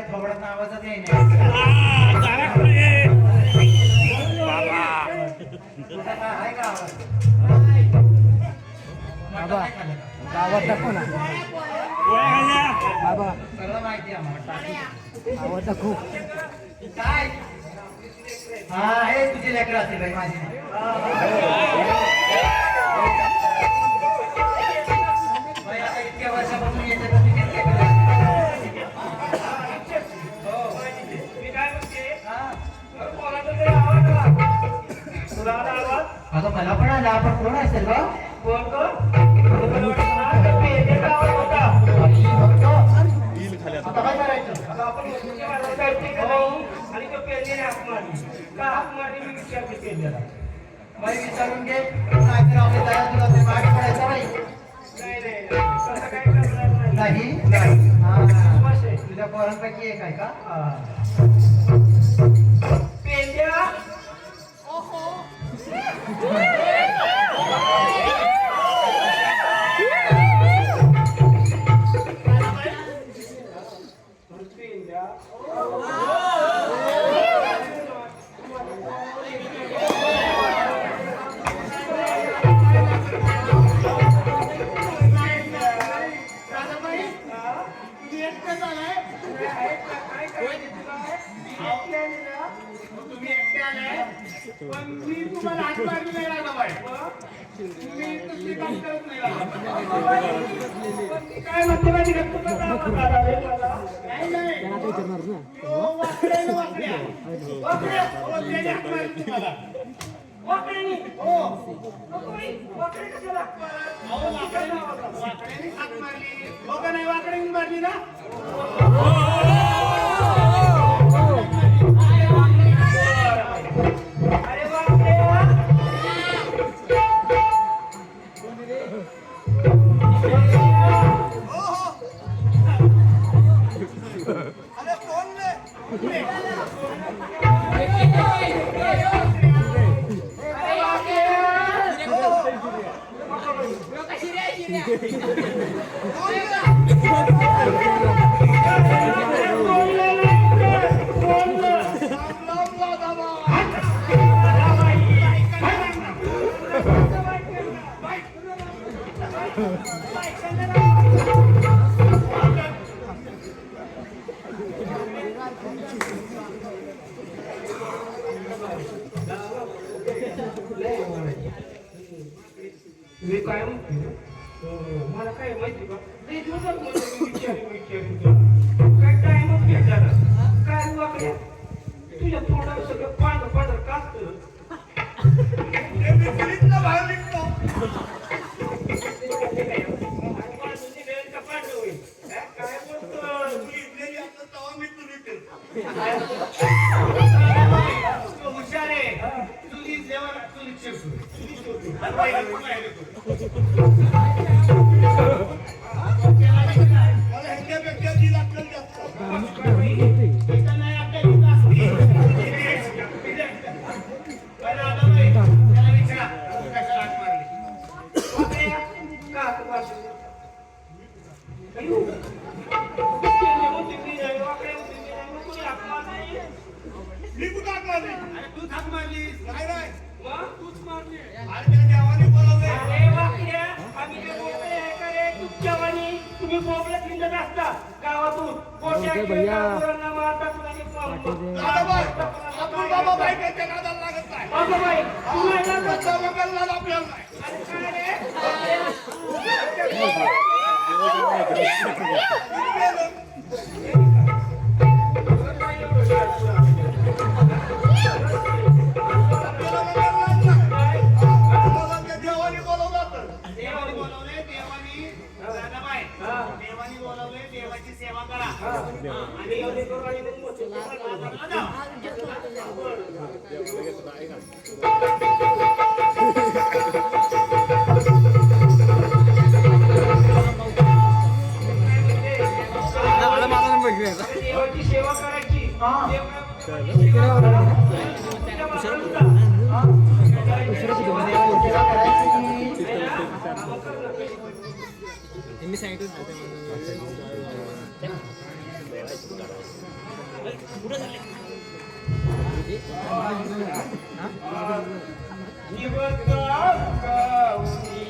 काय थोबडाचा आवाजच येईना. बाबा तुझा काय आहे का आवाज? बाबा आवाज दाखव ना बाबा सगळं माहिती आहे आम्हाला. आवाज दाखव काय हा हे तुझी लेकरं असेल बाई माझी नाही. बाई, आता इतक्या वर्षापासून येते तर तुम्ही काय करता? हो. हा. अगं मला पण आला आपण कोण असेल ग? आता काय करायचं? बाई विचारून घे नाहीतर आपल्या दया तुला ते बाहेर पडायचं बाई. नाही हा. तुझ्या पोरांपैकी एक आहे का? काय म्हणते माहिती का वाकड्याने मारली ना मी काय म्हणतो मला काय माहिती का काय टाइमच भेटला काय वाकड्या तुझ्या तोंडावर सगळं पांढर पांढर कास्त काय हुशार आहे तुझी जेवण तुझी मी कुठं हाक मारली? अरे तू हाक मारलीस नाही नाही तूच मारली. अरे त्या देवाने बोलवलंय. अरे वाकड्या आम्ही काय बोलतोय का रे तुमच्यावानी तुम्ही बोबलत हिंडत असता गावातून कोट्या पोरांना मारता कुणाने आपण बाबा बाई त्याच्या नादाला लागत नाही. बाबा बाई तू नाही ना वगैरे आपल्याला नाही. अरे देवानी बोलवले देवाची सेवा करा आणि एवढे करू आणि देवाची सेवा करायची दिवस गावून